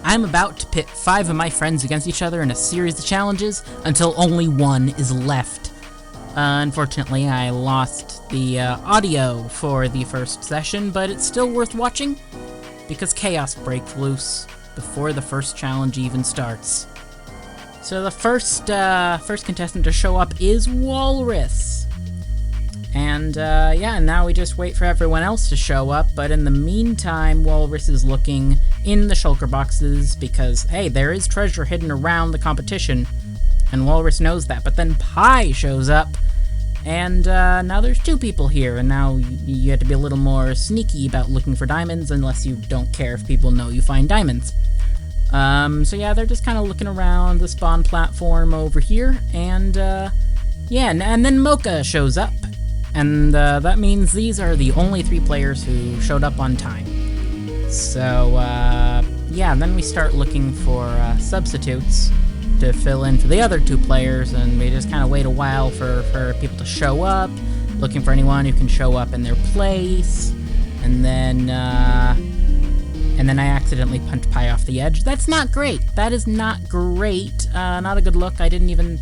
I'm about to pit 5 of my friends against each other in a series of challenges until only one is left. Unfortunately, I lost the audio for the first session, but it's still worth watching because chaos breaks loose before the first challenge even starts. So the first contestant to show up is Walrus. And now we just wait for everyone else to show up, but in the meantime, Walrus is looking in the shulker boxes because, hey, there is treasure hidden around the competition, and Walrus knows that. But then Pie shows up, and now there's 2 people here, and now you have to be a little more sneaky about looking for diamonds, unless you don't care if people know you find diamonds. So yeah, they're just kind of looking around the spawn platform over here, and and then Mocha shows up. And that means these are the only 3 players who showed up on time. So, then we start looking for substitutes to fill in for the other 2 players, and we just kind of wait a while for people to show up, looking for anyone who can show up in their place, and then I accidentally punch Pie off the edge. That's not great. That is not great. Not a good look. I didn't even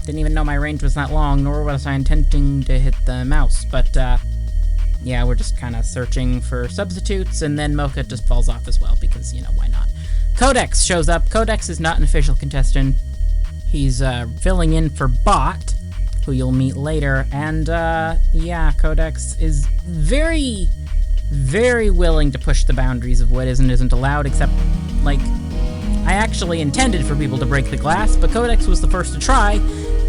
know my range was that long, nor was I intending to hit the mouse, but, we're just kind of searching for substitutes, and then Mocha just falls off as well, because, why not? Codex shows up. Codex is not an official contestant. He's, filling in for Bot, who you'll meet later, and, Codex is very, very willing to push the boundaries of what is and isn't allowed, except, I actually intended for people to break the glass, but Codex was the first to try,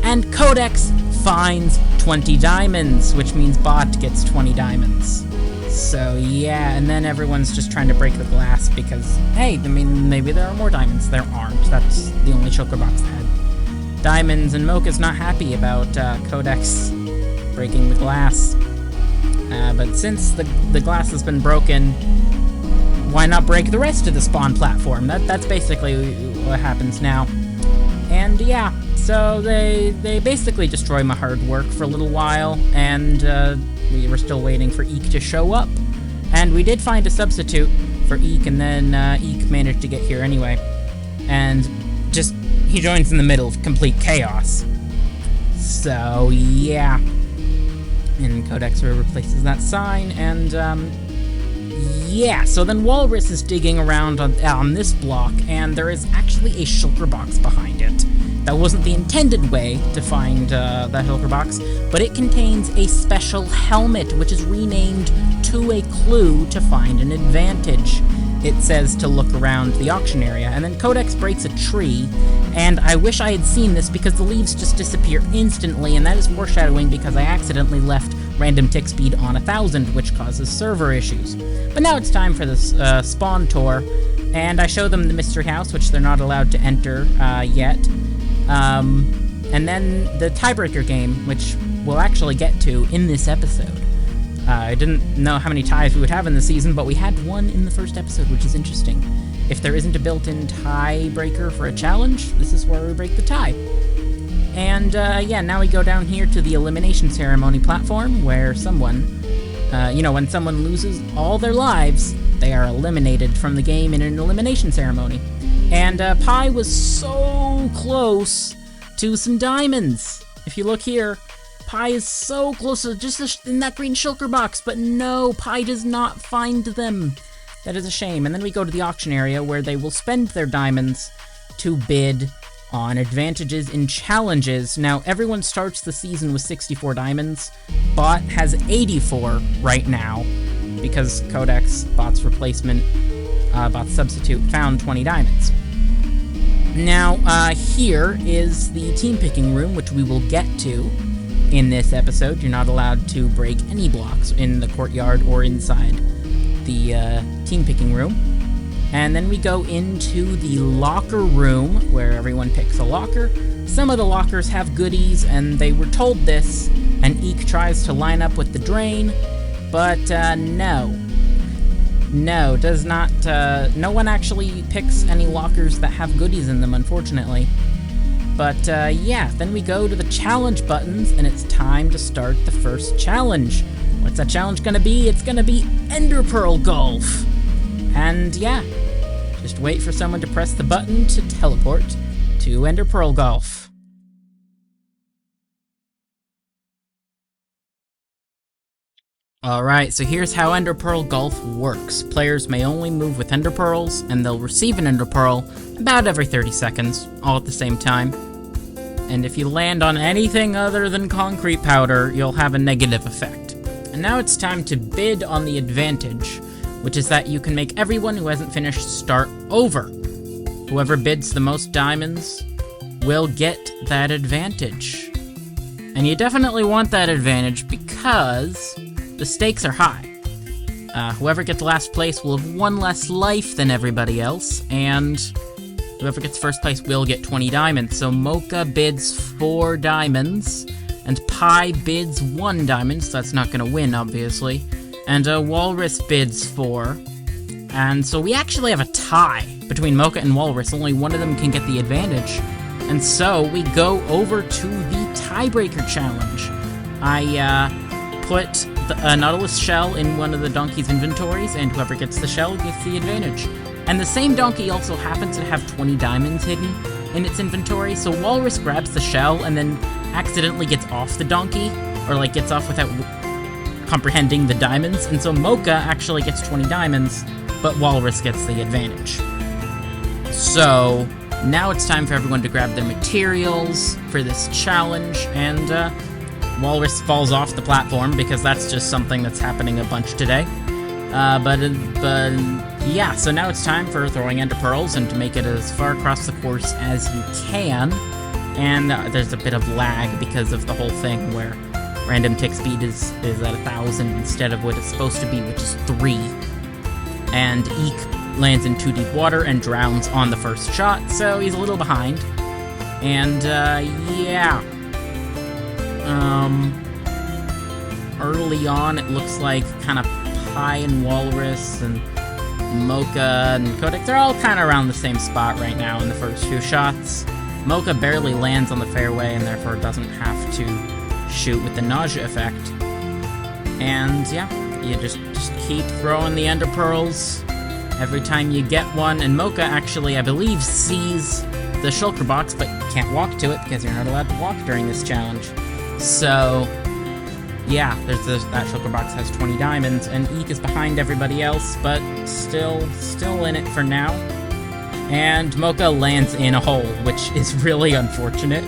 and Codex finds 20 diamonds, which means Bot gets 20 diamonds. So yeah, and then everyone's just trying to break the glass because, hey, maybe there are more diamonds. There aren't. That's the only shulker box that had diamonds, and Mocha's not happy about Codex breaking the glass. But since the glass has been broken, why not break the rest of the spawn platform? That's basically what happens now. And yeah, so they basically destroy my hard work for a little while, and we were still waiting for Eek to show up. And we did find a substitute for Eek, and then Eek managed to get here anyway. And he joins in the middle of complete chaos. So yeah. And Codex replaces that sign, and so then Walrus is digging around on this block, and there is actually a shulker box behind it. That wasn't the intended way to find that shulker box, but it contains a special helmet, which is renamed to a clue to find an advantage. It says to look around the auction area, and then Codex breaks a tree, and I wish I had seen this because the leaves just disappear instantly, and that is foreshadowing because I accidentally left random tick speed on 1000, which causes server issues. But now it's time for this spawn tour, and I show them the mystery house, which they're not allowed to enter yet. And then the tiebreaker game, which we'll actually get to in this episode. I didn't know how many ties we would have in the season, but we had one in the first episode, which is interesting. If there isn't a built-in tiebreaker for a challenge, this is where we break the tie. And, now we go down here to the elimination ceremony platform, where someone, when someone loses all their lives, they are eliminated from the game in an elimination ceremony. And, Pie was so close to some diamonds. If you look here, Pie is so close to just in that green shulker box, but no, Pie does not find them. That is a shame. And then we go to the auction area where they will spend their diamonds to bid on advantages in challenges. Now, everyone starts the season with 64 diamonds. Bot has 84 right now because Codex, Bot's replacement, Bot's substitute, found 20 diamonds. Now, here is the team picking room, which we will get to in this episode. You're not allowed to break any blocks in the courtyard or inside the team picking room. And then we go into the locker room, where everyone picks a locker. Some of the lockers have goodies, and they were told this, and Eek tries to line up with the drain, but no, does not, no one actually picks any lockers that have goodies in them, unfortunately. But, then we go to the challenge buttons, and it's time to start the first challenge. What's that challenge gonna be? It's gonna be Ender Pearl Golf. And, Just wait for someone to press the button to teleport to Ender Pearl Golf. Alright, so here's how Ender Pearl Golf works. Players may only move with Ender Pearls, and they'll receive an Ender Pearl about every 30 seconds, all at the same time. And if you land on anything other than concrete powder, you'll have a negative effect. And now it's time to bid on the advantage, which is that you can make everyone who hasn't finished start over. Whoever bids the most diamonds will get that advantage. And you definitely want that advantage because the stakes are high. Whoever gets last place will have one less life than everybody else, and whoever gets first place will get 20 diamonds. So Mocha bids 4 diamonds, and Pi bids 1 diamond, so that's not gonna win, obviously. And Walrus bids 4. And so we actually have a tie between Mocha and Walrus. Only one of them can get the advantage. And so we go over to the tiebreaker challenge. I put a Nautilus shell in one of the donkey's inventories, and whoever gets the shell gets the advantage. And the same donkey also happens to have 20 diamonds hidden in its inventory, so Walrus grabs the shell and then accidentally gets off the donkey, or like gets off without comprehending the diamonds, and so Mocha actually gets 20 diamonds, but Walrus gets the advantage. So now it's time for everyone to grab their materials for this challenge, and Walrus falls off the platform because that's just something that's happening a bunch today. But yeah, so now it's time for throwing Ender Pearls and to make it as far across the course as you can. And there's a bit of lag because of the whole thing where random tick speed is at 1,000 instead of what it's supposed to be, which is 3. And Eek lands in too deep water and drowns on the first shot, so he's a little behind. And yeah. Early on, it looks like kind of Pi and Walrus and Mocha and Codex, they're all kind of around the same spot right now in the first few shots. Mocha barely lands on the fairway and therefore doesn't have to shoot with the nausea effect. And yeah, you just keep throwing the Ender Pearls every time you get one. And Mocha actually, I believe, sees the shulker box but can't walk to it because you're not allowed to walk during this challenge. So yeah, that shulker box has 20 diamonds, and Eek is behind everybody else, but still in it for now. And Mocha lands in a hole, which is really unfortunate.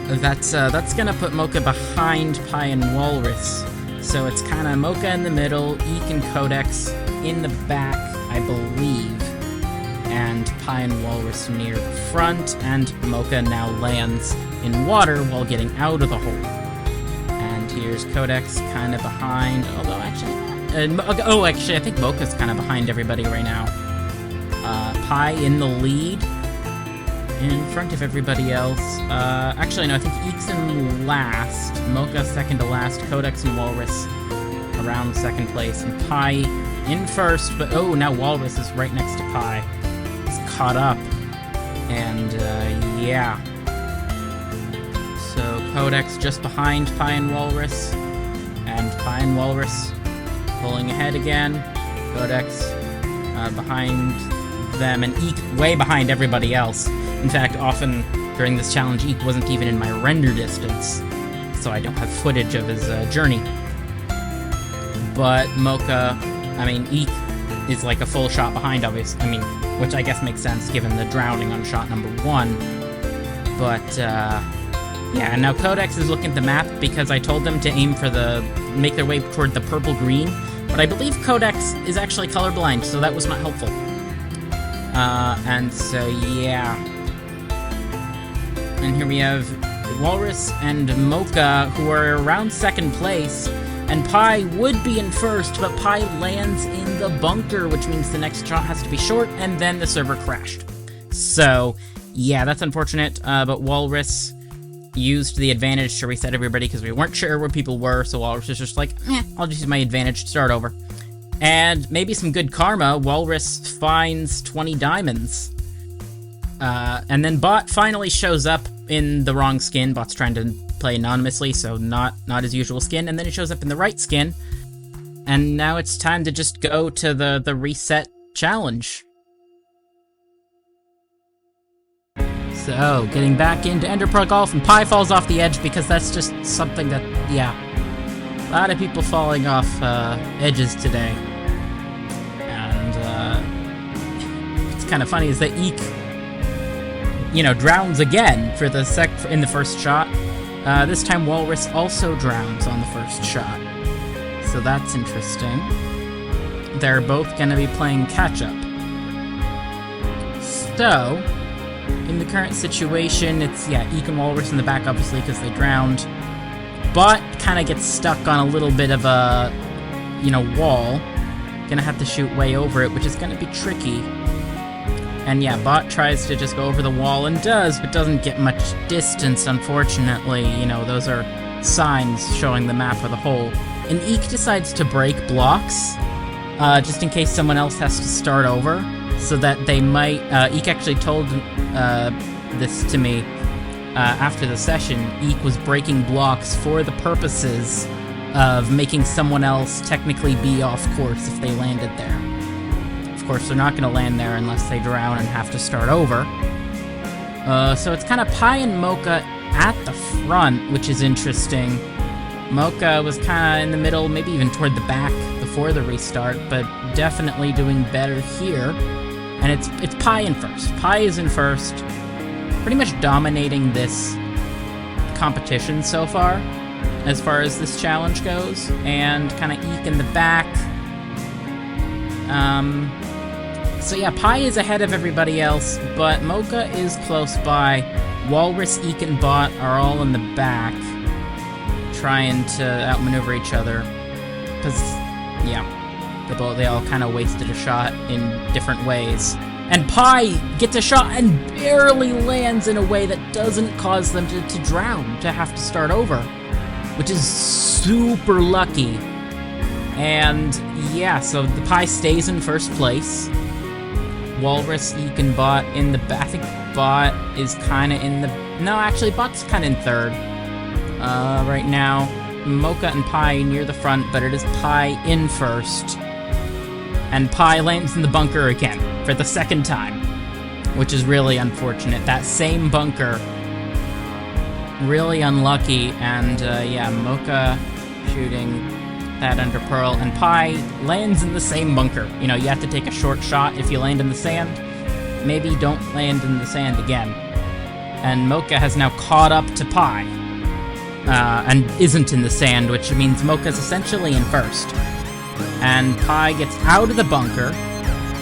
That's gonna put Mocha behind Pi and Walrus. So it's kind of Mocha in the middle, Eek and Codex in the back, I believe, and Pi and Walrus near the front, and Mocha now lands in water while getting out of the hole. And here's Codex kind of behind, although actually, I think Mocha's kind of behind everybody right now. Pi in the lead, in front of everybody else. Actually, no, I think Eek's in last, Mocha second to last, Codex and Walrus around second place, and Pi in first, but oh, now Walrus is right next to Pi. He's caught up, and yeah. So Codex just behind Pi and Walrus, and Pi and Walrus pulling ahead again. Codex behind them, and Eek way behind everybody else. In fact, often during this challenge, Eek wasn't even in my render distance, so I don't have footage of his journey. But Mocha, Eek is like a full shot behind, obviously. Which I guess makes sense given the drowning on shot number 1. But, yeah, and now Codex is looking at the map because I told them to aim for make their way toward the purple-green, but I believe Codex is actually colorblind, so that was not helpful. And so, yeah. And here we have Walrus and Mocha, who are around second place, and Pi would be in first, but Pi lands in the bunker, which means the next shot has to be short, and then the server crashed. So, yeah, that's unfortunate, but Walrus used the advantage to reset everybody because we weren't sure where people were, so Walrus was just like, I'll just use my advantage to start over. And maybe some good karma, Walrus finds 20 diamonds. And then Bot finally shows up in the wrong skin. Bot's trying to play anonymously, so not his usual skin, and then he shows up in the right skin. And now it's time to just go to the reset challenge. So, getting back into Ender Pearl Golf, and Pi falls off the edge because that's just something that, yeah. A lot of people falling off edges today. And what's kind of funny is that Eek, drowns again for in the first shot. This time Walrus also drowns on the first shot. So that's interesting. They're both going to be playing catch-up. So, in the current situation, it's, Eek and Walrus in the back, obviously, because they drowned. Bot kind of gets stuck on a little bit of a, wall. Gonna have to shoot way over it, which is gonna be tricky. And yeah, Bot tries to just go over the wall and does, but doesn't get much distance, unfortunately. Those are signs showing the map of the hole. And Eek decides to break blocks, just in case someone else has to start over, so that they might... Eek actually told this to me after the session. Eek was breaking blocks for the purposes of making someone else technically be off course if they landed there. Of course, they're not going to land there unless they drown and have to start over. So it's kind of Pi and Mocha at the front, which is interesting. Mocha was kind of in the middle, maybe even toward the back before the restart, but definitely doing better here. And it's Pi in first. Pi is in first, pretty much dominating this competition so far as this challenge goes, and kind of Eek in the back. So yeah, Pi is ahead of everybody else, but Mocha is close by. Walrus, Eek, and Bot are all in the back, trying to outmaneuver each other, because, yeah, they all kind of wasted a shot in different ways. And Pi gets a shot and barely lands in a way that doesn't cause them to drown, to have to start over, which is super lucky. And yeah, so the Pi stays in first place. Walrus, Eek, and Bot in the back. I think Bot is kind of in the... No, actually, Bot's kind of in third right now. Mocha and Pi near the front, but it is Pi in first. And Pi lands in the bunker again for the second time, which is really unfortunate. That same bunker, really unlucky. And yeah, Mocha shooting that Ender Pearl, and Pi lands in the same bunker. You have to take a short shot if you land in the sand. Maybe don't land in the sand again. And Mocha has now caught up to Pi, and isn't in the sand, which means Mocha's essentially in first. And Pi gets out of the bunker,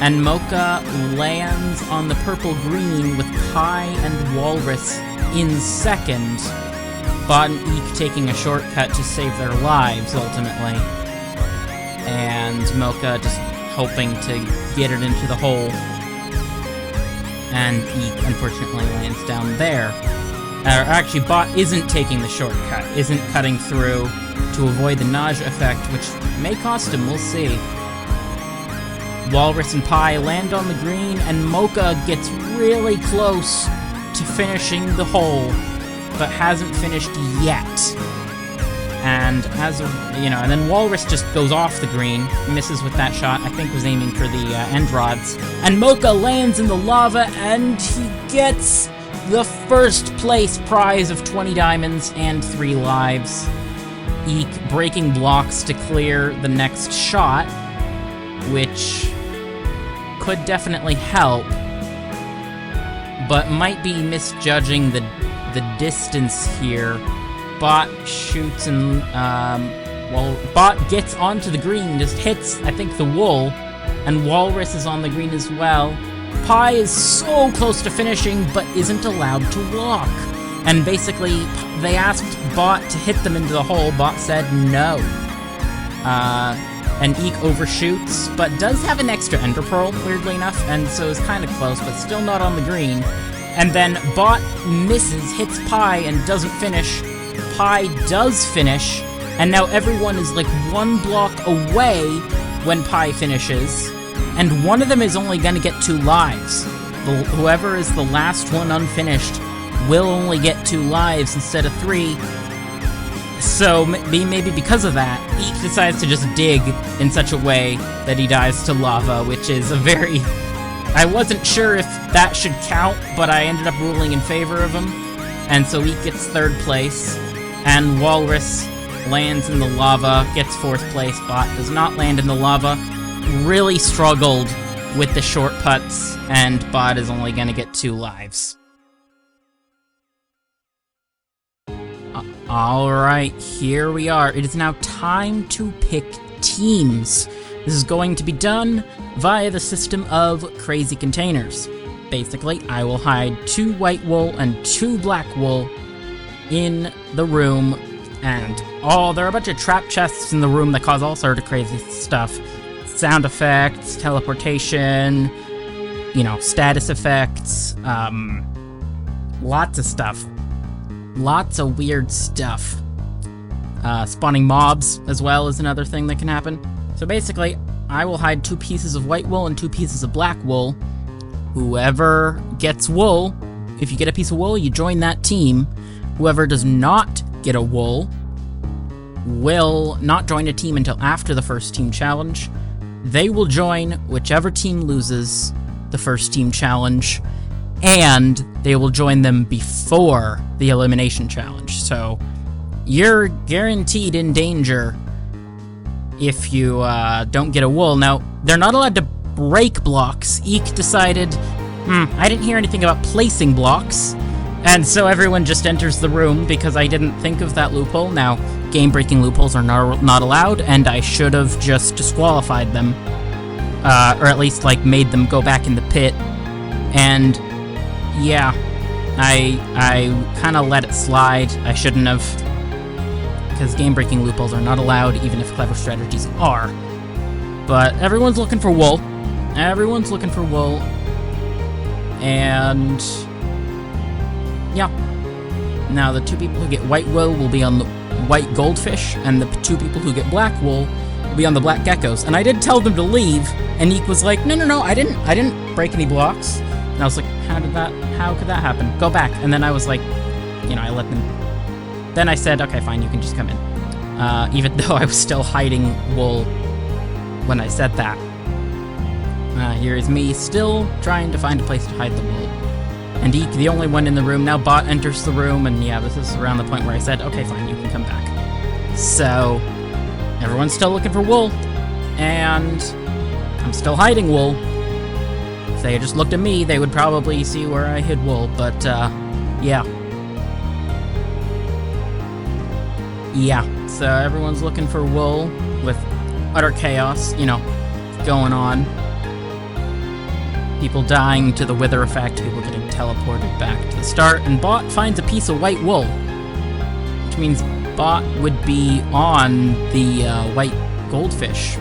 and Mocha lands on the purple-green with Pi and Walrus in second. Bot and Eek taking a shortcut to save their lives, ultimately. And Mocha just hoping to get it into the hole. And Eek, unfortunately, lands down there. Actually, Bot isn't taking the shortcut, isn't cutting through to avoid the nausea effect, which may cost him, we'll see. Walrus and Pi land on the green, and Mocha gets really close to finishing the hole, but hasn't finished yet. And and then Walrus just goes off the green, misses with that shot. I think was aiming for the end rods. And Mocha lands in the lava, and he gets the first place prize of 20 diamonds and 3 lives. Eek breaking blocks to clear the next shot, which could definitely help, but might be misjudging the distance here. Bot shoots and, Bot gets onto the green, just hits, I think, the wool, and Walrus is on the green as well. Pi is so close to finishing, but isn't allowed to walk. And basically, they asked Bot to hit them into the hole. Bot said no. And Eek overshoots, but does have an extra Ender Pearl, weirdly enough, and so is kind of close, but still not on the green. And then Bot misses, hits Pi, and doesn't finish. Pi does finish, and now everyone is like 1 block away when Pi finishes, and one of them is only going to get 2 lives. Whoever is the last one unfinished will only get 2 lives instead of 3. So maybe because of that, Eek decides to just dig in such a way that he dives to lava, which is a very I wasn't sure if that should count, but I ended up ruling in favor of him. And so Eek gets 3rd place, and Walrus lands in the lava, gets 4th place. Bot does not land in the lava. Really struggled with the short putts, and Bot is only gonna get 2 lives. Alright, here we are. It is now time to pick teams. This is going to be done via the system of crazy containers. Basically, I will hide 2 white wool and 2 black wool in the room, and there are a bunch of trap chests in the room that cause all sorts of crazy stuff. Sound effects, teleportation, status effects, lots of stuff. Lots of weird stuff. Spawning mobs, as well, is another thing that can happen. So basically, I will hide 2 pieces of white wool and 2 pieces of black wool. Whoever gets wool, if you get a piece of wool, you join that team. Whoever does not get a wool will not join a team until after the first team challenge. They will join whichever team loses the first team challenge, and they will join them before the elimination challenge. So you're guaranteed in danger if you don't get a wool. Now, they're not allowed to break blocks. Eek decided, I didn't hear anything about placing blocks, and so everyone just enters the room because I didn't think of that loophole. Now, game-breaking loopholes are not allowed, and I should have just disqualified them, or at least, made them go back in the pit. And yeah, I kind of let it slide. I shouldn't have, because game-breaking loopholes are not allowed, even if clever strategies are. But everyone's looking for wool. Everyone's looking for wool. And yeah. Now, the 2 people who get white wool will be on the white goldfish, and the 2 people who get black wool will be on the black geckos. And I did tell them to leave, and Eek was like, no, I didn't break any blocks. And I was like, how could that happen? Go back. And then I was like, I let them. Then I said, okay, fine, you can just come in. Even though I was still hiding wool when I said that. Here is me still trying to find a place to hide the wool. And Eek, the only one in the room. Now Bot enters the room, and yeah, this is around the point where I said, okay, fine, you can come back. So, everyone's still looking for wool, and I'm still hiding wool. If they had just looked at me, they would probably see where I hid wool, but, yeah. Yeah, so everyone's looking for wool with utter chaos, going on. People dying to the wither effect, people getting teleported back to the start, and Bot finds a piece of white wool, which means Bot would be on the white goldfish.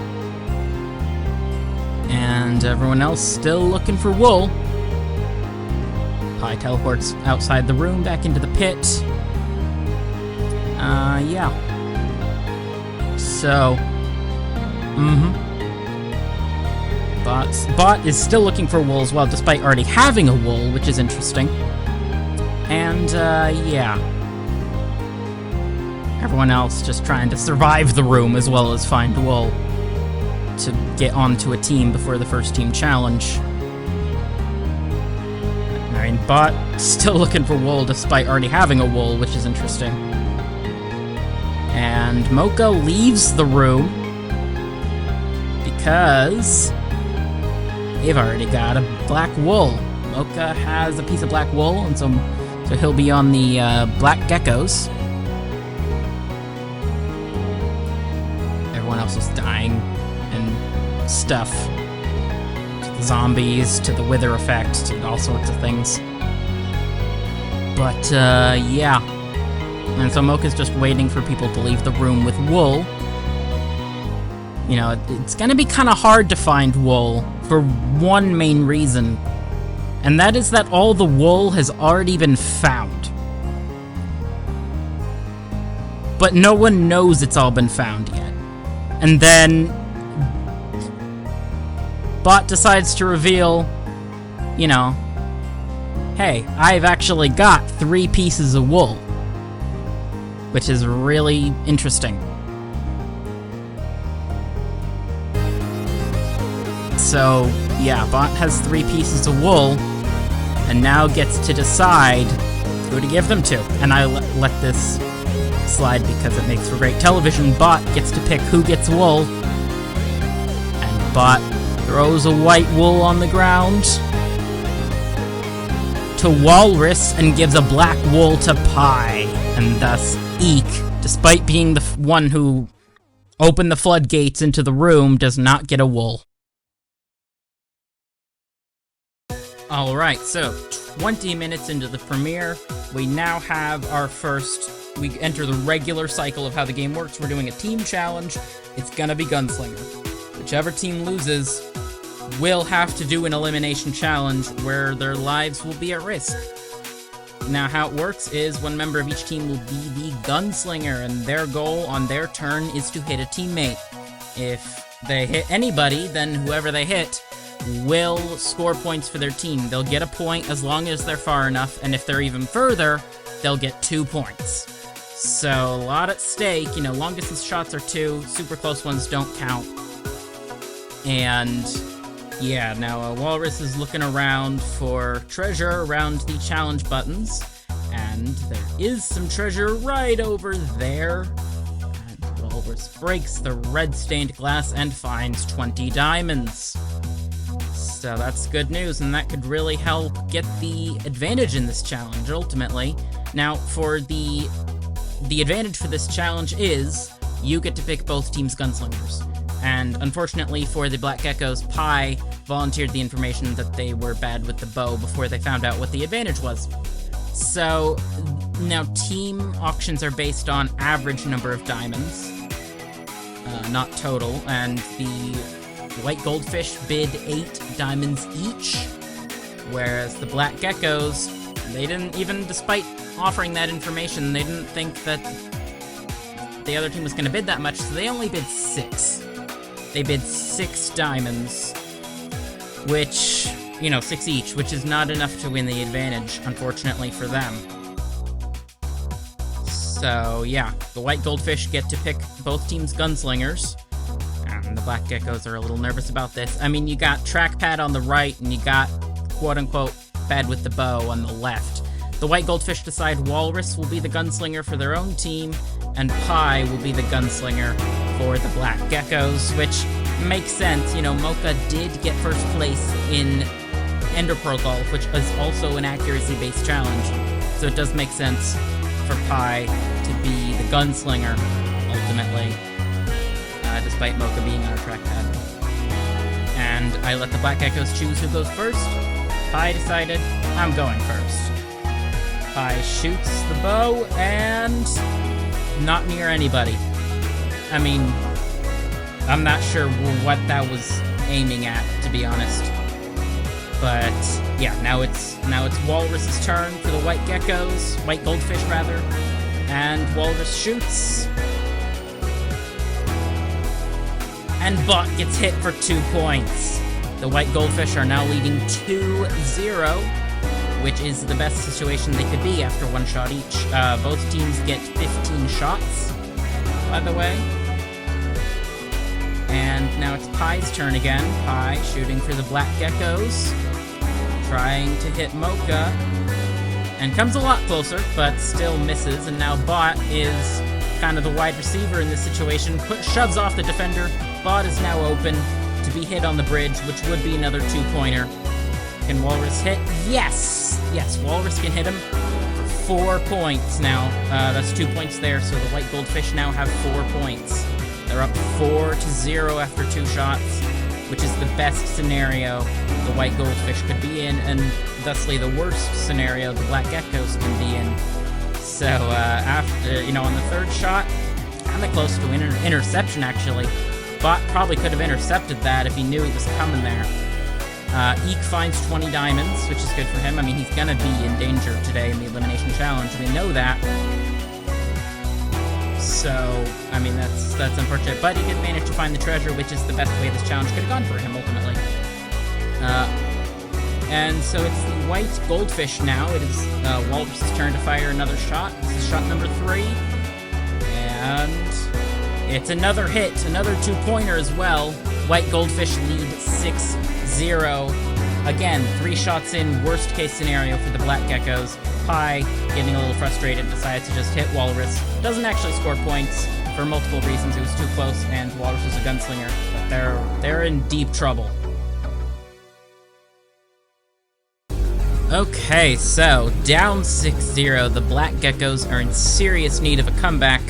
And everyone else still looking for wool. Pi teleports outside the room, back into the pit. Yeah. So, Bot is still looking for wool as well, despite already having a wool, which is interesting. And, yeah. Everyone else just trying to survive the room as well as find wool to get onto a team before the first team challenge. I mean, Bot still looking for wool despite already having a wool, which is interesting. And Mocha leaves the room because they've already got a black wool. Mocha has a piece of black wool, and so he'll be on the black geckos. Everyone else is dying and stuff. To the zombies, to the wither effect, to all sorts of things. But, yeah. And so Mocha's just waiting for people to leave the room with wool. It's gonna be kind of hard to find wool for one main reason, and that is that all the wool has already been found. But no one knows it's all been found yet. And then Bot decides to reveal, hey, I've actually got 3 pieces of wool. Which is really interesting. So, yeah, Bot has 3 pieces of wool, and now gets to decide who to give them to. And I let this slide because it makes for great television. Bot gets to pick who gets wool, and Bot throws a white wool on the ground to Walrus and gives a black wool to Pie, and thus Eek, despite being the one who opened the floodgates into the room, does not get a wool. Alright, so 20 minutes into the premiere, we now have our first, we enter the regular cycle of how the game works. We're doing a team challenge. It's gonna be Gunslinger. Whichever team loses will have to do an elimination challenge where their lives will be at risk. Now, how it works is one member of each team will be the Gunslinger, and their goal on their turn is to hit a teammate. If they hit anybody, then whoever they hit will score points for their team. They'll get a point as long as they're far enough, and if they're even further, they'll get 2 points. So, a lot at stake. You know, long-distance shots are 2, super close ones don't count. And yeah, now Walrus is looking around for treasure around the challenge buttons, and there is some treasure right over there. And Walrus breaks the red-stained glass and finds 20 diamonds. So that's good news, and that could really help get the advantage in this challenge, ultimately. Now, for the advantage for this challenge is you get to pick both teams' gunslingers. And unfortunately for the Black Geckos, Pie volunteered the information that they were bad with the bow before they found out what the advantage was. So now team auctions are based on average number of diamonds, not total, and the White Goldfish bid 8 diamonds each, whereas the Black Geckos, they didn't, even despite offering that information, they didn't think that the other team was going to bid that much, so they only bid 6. They bid 6 diamonds, which, you know, 6 each, which is not enough to win the advantage, unfortunately for them. So, yeah, the White Goldfish get to pick both teams' gunslingers, and the Black Geckos are a little nervous about this. I mean, you got Trackpad on the right, and you got, quote-unquote, Bad with the Bow on the left. The White Goldfish decide Walrus will be the gunslinger for their own team, and Pie will be the gunslinger for the Black Geckos, which makes sense. You know, Mocha did get first place in Ender Pearl Golf, which is also an accuracy-based challenge, so it does make sense for Pie to be the gunslinger, ultimately, despite Mocha being on a trackpad. And I let the Black Geckos choose who goes first. Pie decided, I'm going first. Pie shoots the bow, and not near anybody. I mean, I'm not sure what that was aiming at, to be honest. But yeah, now it's Walrus's turn for the White Geckos, White Goldfish rather, and Walrus shoots. And Bot gets hit for 2 points. The White Goldfish are now leading 2-0, which is the best situation they could be after 1 shot each. Both teams get 15 shots, by the way. And now it's Pie's turn again. Pie shooting for the Black Geckos, trying to hit Mocha, and comes a lot closer, but still misses. And now Bot is kind of the wide receiver in this situation, shoves off the defender. Bot is now open to be hit on the bridge, which would be another 2-pointer. Can Walrus hit? Yes! Yes, Walrus can hit him for 4 points now. That's 2 points there, so the White Goldfish now have 4 points. They're up 4-0 after 2 shots, which is the best scenario the White Goldfish could be in, and thusly the worst scenario the Black Geckos can be in. So, after, you know, on the 3rd shot, kind of close to an interception, actually. Bot probably could have intercepted that if he knew it was coming there. Eek finds 20 diamonds, which is good for him. I mean, he's gonna be in danger today in the Elimination Challenge. We know that. So, I mean, that's unfortunate. But he did manage to find the treasure, which is the best way this challenge could have gone for him, ultimately. And so it's the White Goldfish now. It is Walrus's turn to fire another shot. This is shot number 3. And it's another hit, another 2-pointer as well. White Goldfish lead 6-0. 6-0. Again, 3 shots in, worst case scenario for the Black Geckos. Pi, getting a little frustrated, decides to just hit Walrus. Doesn't actually score points for multiple reasons. It was too close, and Walrus was a gunslinger. But they're in deep trouble. Okay, so down 6-0. The Black Geckos are in serious need of a comeback.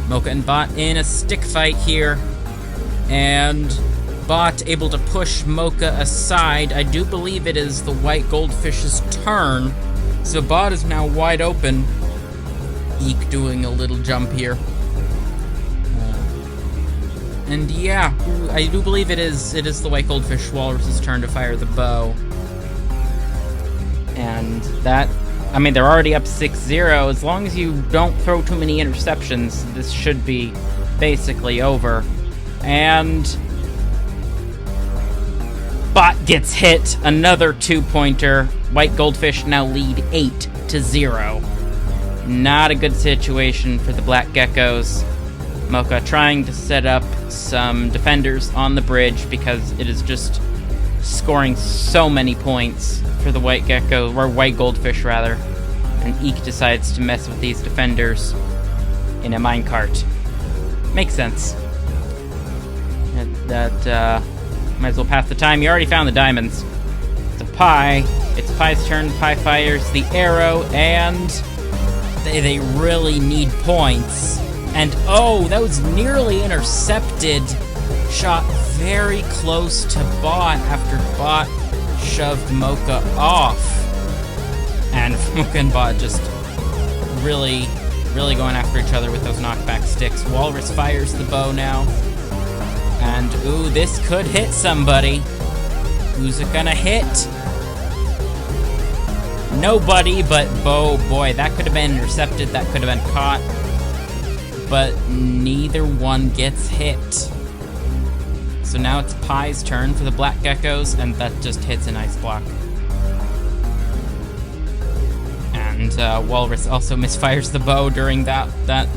Mocha and Bot in a stick fight here, and Bot able to push Mocha aside. I do believe it is the White Goldfish's turn, so Bot is now wide open. Eek doing a little jump here. And yeah, I do believe it is the White Goldfish Walrus's turn to fire the bow. And that, I mean, they're already up 6-0. As long as you don't throw too many interceptions, this should be basically over. And Bot gets hit, another 2-pointer. White Goldfish now lead 8-0. Not a good situation for the Black Geckos. Mocha trying to set up some defenders on the bridge because it is just scoring so many points for the White Gecko, or White Goldfish rather. And Eek decides to mess with these defenders in a minecart. Makes sense. That might as well pass the time. You already found the diamonds. It's Pi. It's Pi's turn. Pi fires the arrow, and they really need points. And oh, that was nearly intercepted. Shot very close to Bot after Bot shoved Mocha off. And Mocha and Bot just really going after each other with those knockback sticks. Walrus fires the bow now. And ooh, this could hit somebody. Who's it gonna hit? Nobody, but oh boy, that could have been intercepted, that could have been caught. But neither one gets hit. So now it's Pi's turn for the Black Geckos, and that just hits an ice block. And Walrus also misfires the bow during that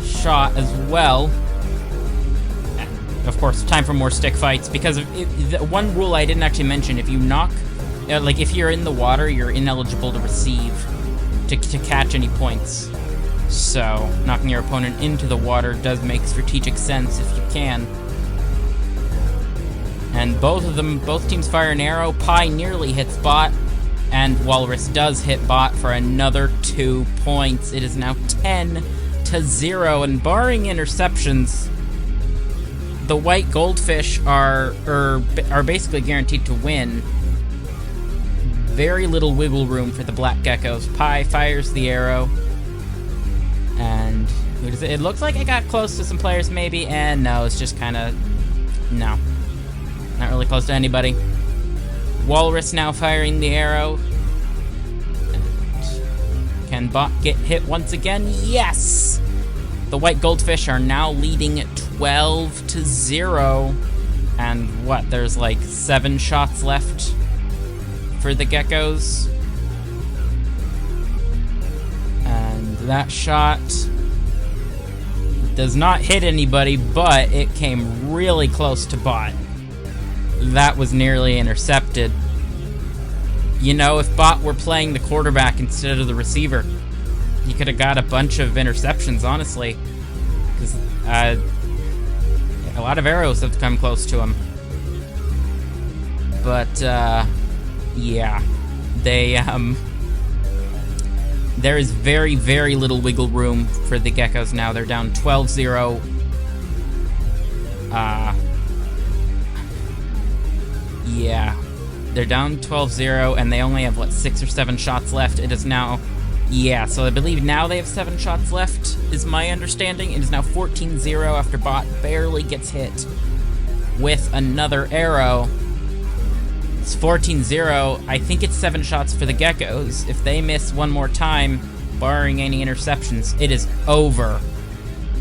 shot as well. And of course, time for more stick fights, because the one rule I didn't actually mention, if you knock, like if you're in the water, you're ineligible to receive, to catch any points. So, knocking your opponent into the water does make strategic sense if you can. And both teams fire an arrow. Pi nearly hits Bot, and Walrus does hit Bot for another 2 points. It is now 10-0, and barring interceptions, the White Goldfish are basically guaranteed to win. Very little wiggle room for the Black Geckos. Pi fires the arrow. And it looks like it got close to some players maybe, and no, it's just kind of, no. Not really close to anybody. Walrus now firing the arrow. And can Bot get hit once again? Yes! The White Goldfish are now leading 12-0. And what, there's like 7 shots left for the Geckos. And that shot does not hit anybody, but it came really close to Bot. That was nearly intercepted. You know, if Bot were playing the quarterback instead of the receiver, he could have got a bunch of interceptions, honestly. Because a lot of arrows have come close to him. But, yeah. There is very, very little wiggle room for the Geckos now. They're down 12-0. Yeah. They're down 12-0, and they only have, what, 6 or 7 shots left. It is now... Yeah, so I believe now they have 7 shots left, is my understanding. It is now 14-0 after Bot barely gets hit with another arrow. It's 14-0. I think it's 7 shots for the Geckos. If they miss one more time, barring any interceptions, it is over.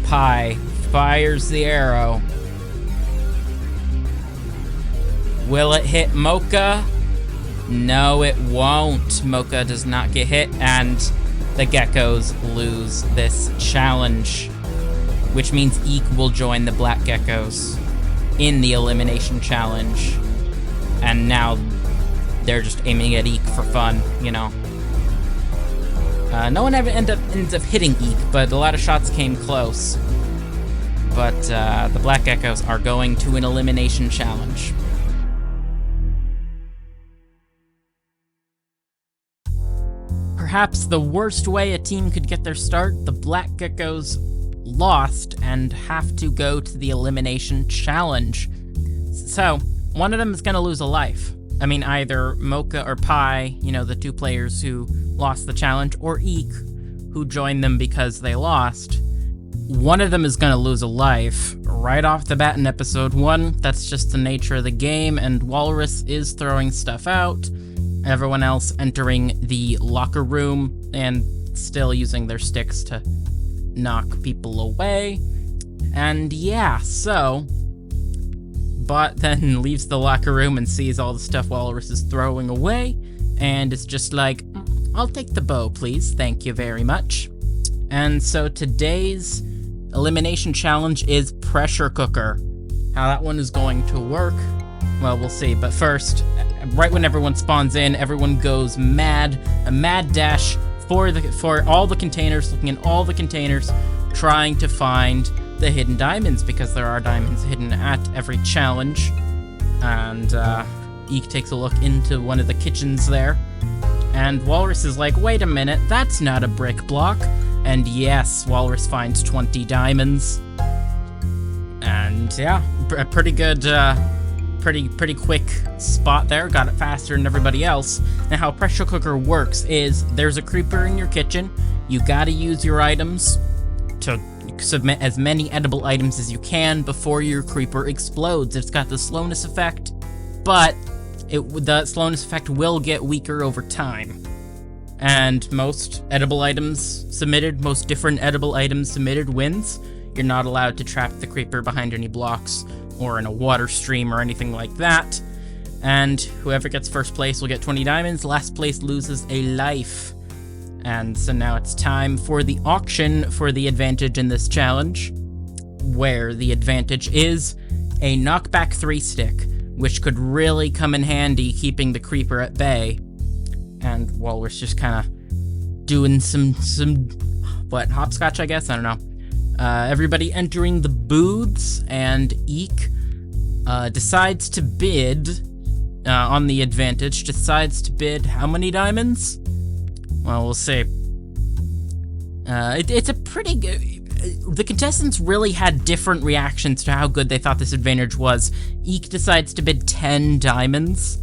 Pi fires the arrow. Will it hit Mocha? No, it won't. Mocha does not get hit, and the Geckos lose this challenge, which means Eek will join the Black Geckos in the elimination challenge. and now they're just aiming at Eek for fun, you know. No one ever ends up hitting Eek, but a lot of shots came close. But the Black Geckos are going to an elimination challenge. Perhaps the worst way a team could get their start, the Black Geckos lost and have to go to the elimination challenge. So, one of them is going to lose a life. I mean, either Mocha or Pi, you know, the two players who lost the challenge, or Eek, who joined them because they lost. One of them is going to lose a life right off the bat in episode 1. That's just the nature of the game, and Walrus is throwing stuff out. Everyone else entering the locker room and still using their sticks to knock people away. And yeah, so Bot then leaves the locker room and sees all the stuff Walrus is throwing away, and it's just like, I'll take the bow, please. Thank you very much. And so today's elimination challenge is Pressure Cooker. How that one is going to work, well, we'll see. But first, right when everyone spawns in, everyone goes mad. A mad dash for all the containers, looking at all the containers, trying to find the hidden diamonds, because there are diamonds hidden at every challenge. And Eek takes a look into one of the kitchens there, and Walrus is like, wait a minute, that's not a brick block. And yes, Walrus finds 20 diamonds. And yeah, a pretty good, pretty quick spot there. Got it faster than everybody else. Now, how Pressure Cooker works is there's a creeper in your kitchen. You gotta use your items to submit as many edible items as you can before your creeper explodes. It's got the slowness effect, but the slowness effect will get weaker over time. And most edible items submitted, most different edible items submitted wins. You're not allowed to trap the creeper behind any blocks or in a water stream or anything like that. And whoever gets first place will get 20 diamonds. Last place loses a life. And so now it's time for the auction for the advantage in this challenge, where the advantage is a knockback 3-stick, which could really come in handy keeping the creeper at bay. And Walrus just kind of doing some hopscotch, I guess? I don't know. Everybody entering the booths, and Eek decides to bid on the advantage, decides to bid how many diamonds? Well, we'll see. It's a pretty good... The contestants really had different reactions to how good they thought this advantage was. Eek decides to bid 10 diamonds,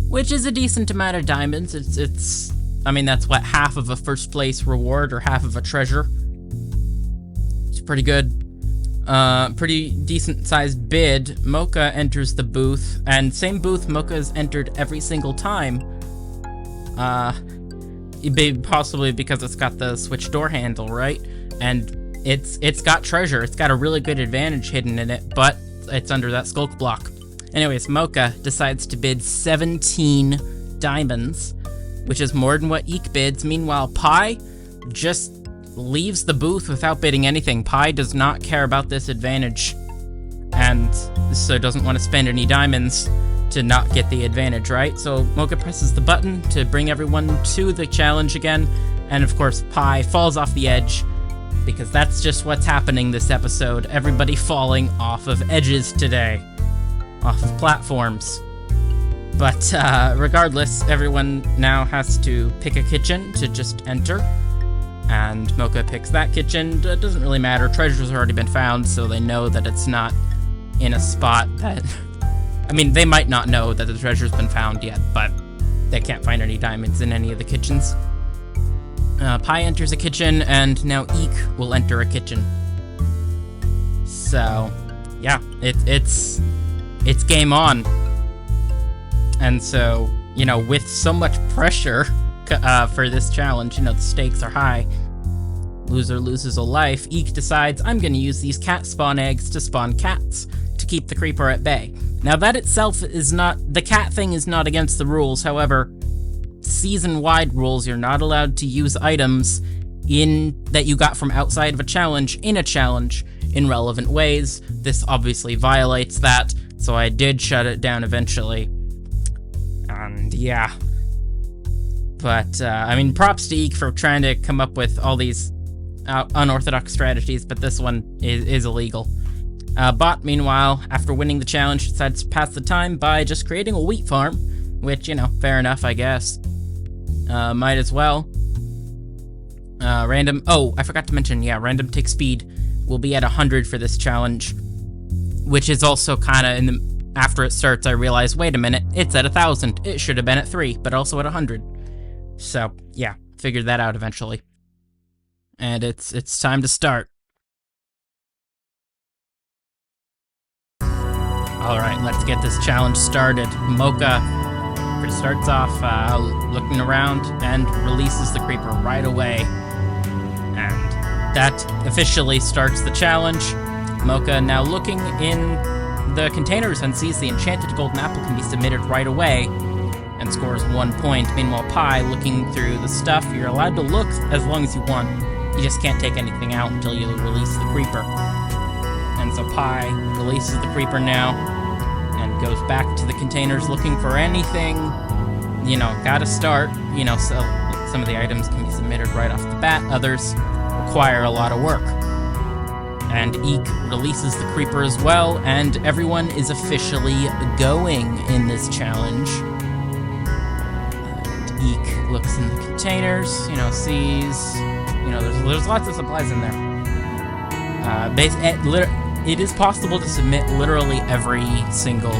which is a decent amount of diamonds. It's I mean, that's what, half of a first place reward or half of a treasure. It's pretty good. Pretty decent sized bid. Mocha enters the booth, and same booth Mocha's entered every single time. Possibly because it's got the switch door handle, right? And it's got treasure. It's got a really good advantage hidden in it, but it's under that skulk block. Anyways, Mocha decides to bid 17 diamonds, which is more than what Eek bids. Meanwhile, Pi just leaves the booth without bidding anything. Pi does not care about this advantage, and so doesn't want to spend any diamonds to not get the advantage, right? So Mocha presses the button to bring everyone to the challenge again, and of course Pi falls off the edge, because that's just what's happening this episode. Everybody falling off of edges today. Off of platforms. But regardless, everyone now has to pick a kitchen to just enter. And Mocha picks that kitchen. It doesn't really matter. Treasure's already been found, so they know that it's not in a spot that... I mean, they might not know that the treasure's been found yet, but they can't find any diamonds in any of the kitchens. Pi enters a kitchen, and now Eek will enter a kitchen. So, yeah, it's game on. And so, you know, with so much pressure for this challenge, you know, the stakes are high. Loser loses a life. Eek decides, I'm going to use these cat spawn eggs to spawn cats to keep the creeper at bay. Now, that itself is not... The cat thing is not against the rules. However, season-wide rules, you're not allowed to use items that you got from outside of a challenge in a challenge in relevant ways. This obviously violates that, so I did shut it down eventually. And yeah. But, I mean, props to Eek for trying to come up with all these unorthodox strategies, but this one is illegal. Bot, meanwhile, after winning the challenge, decides to pass the time by just creating a wheat farm, which, you know, fair enough, I guess. Might as well. Random, oh, I forgot to mention, yeah, random tick speed will be at 100 for this challenge, which is also kind of in the, after it starts, I realize, wait a minute, it's at 1,000. It should have been at 3, but also at 100. So, yeah, figured that out eventually. And it's time to start. Alright, let's get this challenge started. Mocha starts off looking around and releases the creeper right away. And that officially starts the challenge. Mocha now looking in the containers and sees the enchanted golden apple can be submitted right away and scores 1 point. Meanwhile, Pi, looking through the stuff, you're allowed to look as long as you want. You just can't take anything out until you release the creeper. And so Pi releases the creeper now and goes back to the containers looking for anything. You know, gotta start. You know, so some of the items can be submitted right off the bat. Others require a lot of work. And Eek releases the creeper as well, and everyone is officially going in this challenge. And Eek looks in the containers, you know, sees, you know, there's lots of supplies in there. It is possible to submit literally every single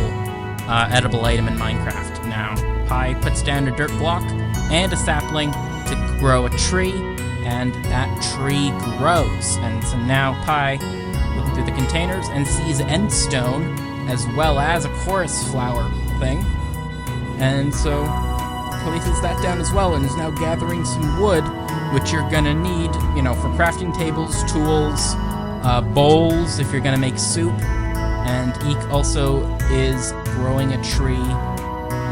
edible item in Minecraft. Now, Pi puts down a dirt block and a sapling to grow a tree, and that tree grows. And so now Pi, looking through the containers, and sees endstone as well as a chorus flower thing. And so places that down as well, and is now gathering some wood, which you're gonna need, you know, for crafting tables, tools, bowls if you're gonna make soup. And Eek also is growing a tree.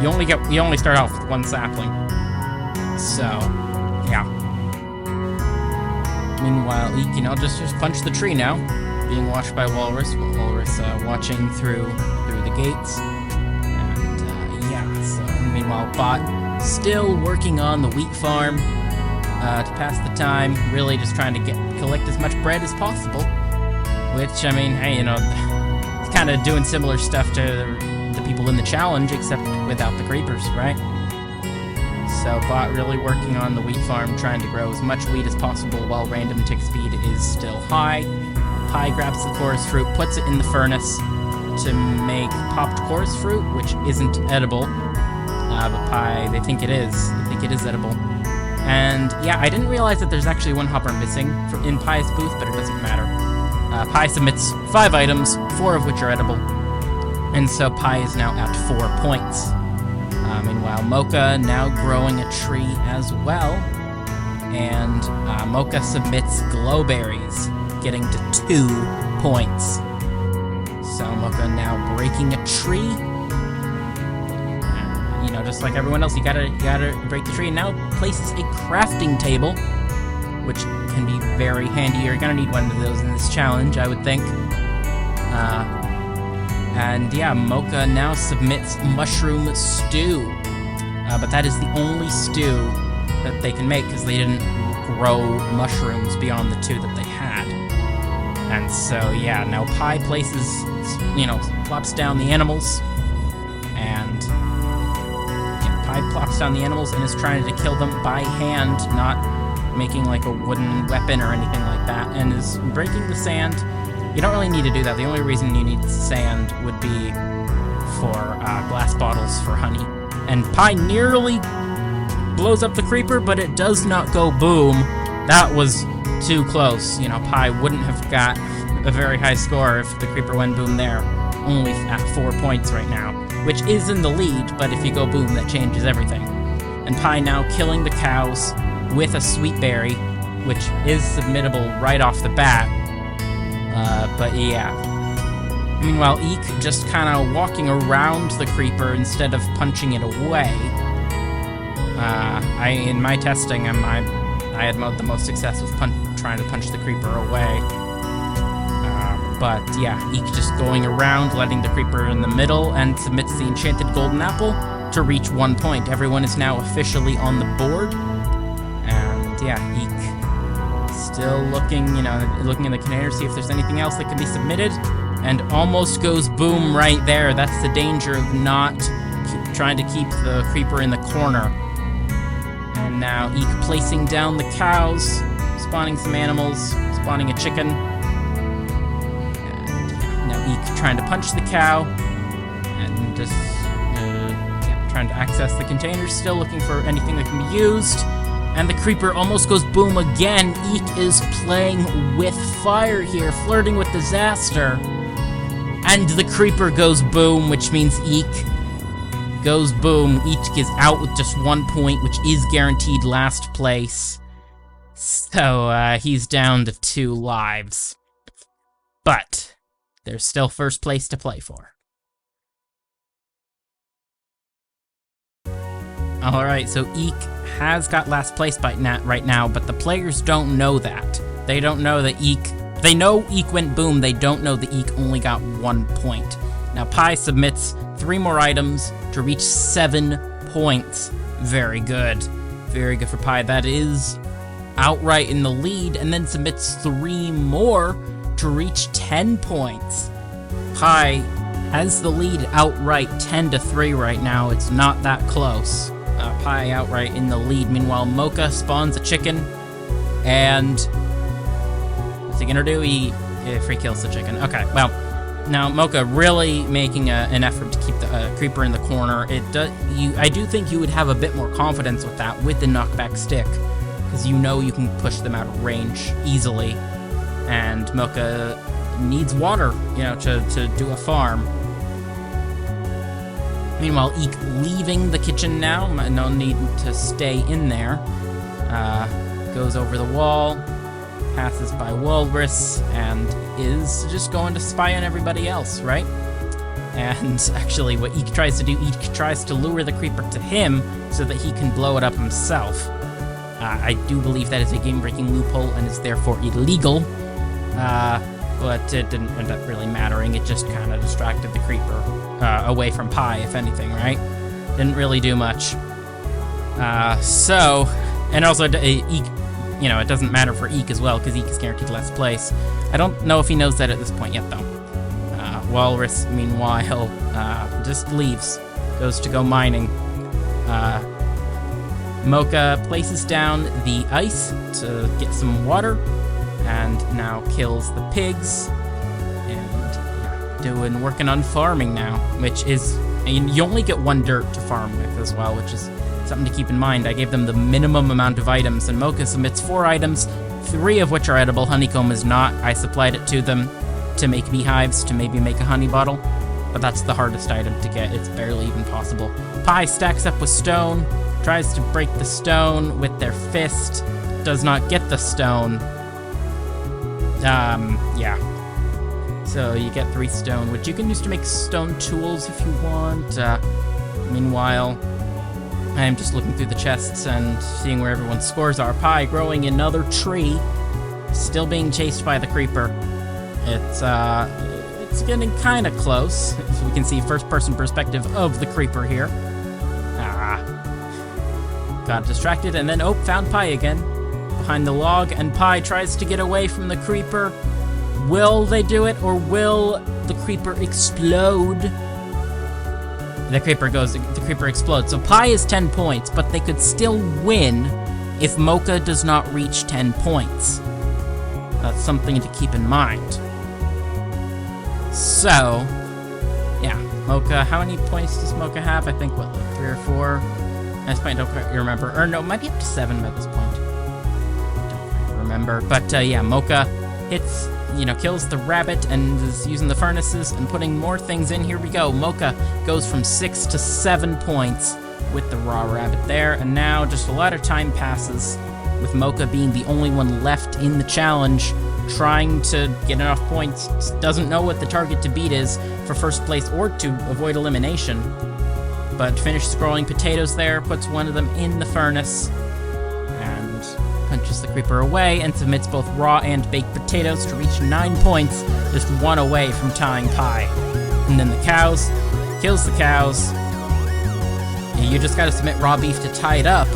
You only start off with 1 sapling. So, yeah. Meanwhile, Eek, you know, just punch the tree now, being watched by Walrus. Walrus watching through the gates. And yeah. So meanwhile, Bot still working on the wheat farm to pass the time. Really, just trying to collect as much bread as possible. Which, I mean, hey, you know, it's kind of doing similar stuff to the people in the challenge, except without the creepers, right? So Bot really working on the wheat farm, trying to grow as much wheat as possible while random tick speed is still high. Pi grabs the chorus fruit, puts it in the furnace to make popped chorus fruit, which isn't edible. But Pi, they think it is. They think it is edible. And yeah, I didn't realize that there's actually 1 hopper missing in Pi's booth, but it doesn't matter. Pi submits 5 items, 4 of which are edible. And so Pi is now at 4 points. Meanwhile, Mocha now growing a tree as well. And Mocha submits glowberries, getting to 2 points. So Mocha now breaking a tree. You know, just like everyone else, you gotta break the tree. And now places a crafting table, which can be very handy. You're gonna need one of those in this challenge, I would think. And yeah, Mocha now submits mushroom stew. But that is the only stew that they can make because they didn't grow mushrooms beyond the 2 that they had. And so yeah, now Pi places, you know, plops down the animals. And yeah, Pi plops down the animals and is trying to kill them by hand, not making like a wooden weapon or anything like that, and is breaking the sand. You don't really need to do that. The only reason you need sand would be for glass bottles for honey. And Pi nearly blows up the creeper, but it does not go boom. That was too close. You know, Pi wouldn't have got a very high score if the creeper went boom there. Only at 4 points right now, which is in the lead, but if you go boom, that changes everything. And Pi now killing the cows with a sweet berry, which is submittable right off the bat. But yeah. Meanwhile, Eek just kind of walking around the creeper instead of punching it away. In my testing, I had the most success with trying to punch the creeper away. But yeah, Eek just going around, letting the creeper in the middle, and submits the enchanted golden apple to reach 1 point. Everyone is now officially on the board. And yeah, Eek still looking, looking in the container to see if there's anything else that can be submitted. And almost goes boom right there. That's the danger of not trying to keep the creeper in the corner. And now Eek placing down the cows, spawning some animals, spawning a chicken. And now Eek trying to punch the cow. And just trying to access the containers, still looking for anything that can be used. And the creeper almost goes boom again. Eek is playing with fire here, flirting with disaster. And the creeper goes boom, which means Eek goes boom. Eek is out with just 1 point, which is guaranteed last place. So he's down to 2 lives. But there's still first place to play for. Alright, so Eek has got last place right now, but the players don't know that. They don't know that Eek... They know Eek went boom, they don't know that Eek only got 1 point. Now Pi submits 3 more items to reach 7 points. Very good. Very good for Pi. That is outright in the lead, and then submits 3 more to reach 10 points. Pi has the lead outright 10-3 right now. It's not that close. Pi outright in the lead. Meanwhile, Mocha spawns a chicken, and what's he gonna do? He free kills the chicken. Okay, well, now Mocha really making an effort to keep the creeper in the corner. I do think you would have a bit more confidence with that, with the knockback stick, because you know you can push them out of range easily, and Mocha needs water, to do a farm. Meanwhile, Eek leaving the kitchen now. No need to stay in there. Goes over the wall, passes by Walrus, and is just going to spy on everybody else, right? And actually, what Eek tries to do, Eek tries to lure the creeper to him so that he can blow it up himself. I do believe that is a game-breaking loophole and is therefore illegal. But it didn't end up really mattering. It just kind of distracted the creeper away from Pi, if anything, right? Didn't really do much. And also, Eek, it doesn't matter for Eek as well, because Eek is guaranteed last place. I don't know if he knows that at this point yet, though. Walrus, meanwhile, just leaves. Goes to go mining. Mocha places down the ice to get some water, and now kills the pigs, and working on farming now, which is, you only get 1 dirt to farm with as well, which is something to keep in mind. I gave them the minimum amount of items, and Mocha submits 4 items, 3 of which are edible. Honeycomb is not. I supplied it to them to make beehives, to maybe make a honey bottle, but that's the hardest item to get. It's barely even possible. Pi stacks up with stone, tries to break the stone with their fist, does not get the stone. Yeah. So you get 3 stone, which you can use to make stone tools if you want. Meanwhile, I am just looking through the chests and seeing where everyone's scores are. Pi growing another tree, still being chased by the creeper. It's getting kind of close. As we can see, first-person perspective of the creeper here. Got distracted, and then, found Pi again. Behind the log, and Pi tries to get away from the creeper. Will they do it, or will the creeper explode? The creeper explodes. So Pi is 10 points, but they could still win if Mocha does not reach 10 points. That's something to keep in mind. So, yeah, Mocha, how many points does Mocha have? I think, like 3 or 4? At this point, I don't quite remember. Or no, it might be up to 7 by this point. Don't quite remember. But yeah, Mocha hits, kills the rabbit and is using the furnaces and putting more things in. Here we go. Mocha goes from 6 to 7 points with the raw rabbit there. And now just a lot of time passes with Mocha being the only one left in the challenge, trying to get enough points. Doesn't know what the target to beat is for first place or to avoid elimination. But finishes growing potatoes there, puts one of them in the furnace, and punches the creeper away, and submits both raw and baked potatoes to reach 9 points, just 1 away from tying Pi. And then the cows, kills the cows, you just gotta submit raw beef to tie it up,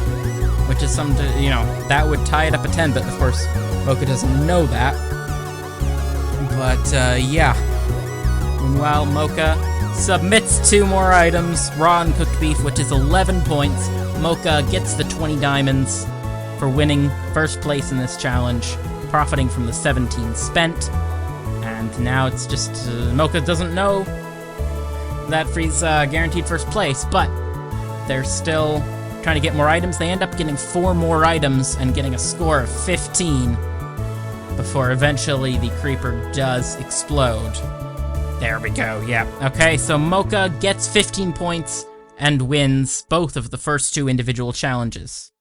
which is that would tie it up a 10, but of course, Mocha doesn't know that. But, yeah. Meanwhile, Mocha submits 2 more items, raw and cooked beef, which is 11 points. Mocha gets the 20 diamonds for winning first place in this challenge, profiting from the 17 spent. And now it's just, Mocha doesn't know that Free's guaranteed first place, but they're still trying to get more items. They end up getting 4 more items and getting a score of 15 before eventually the creeper does explode. There we go, yeah. Okay, so Mocha gets 15 points and wins both of the first 2 individual challenges.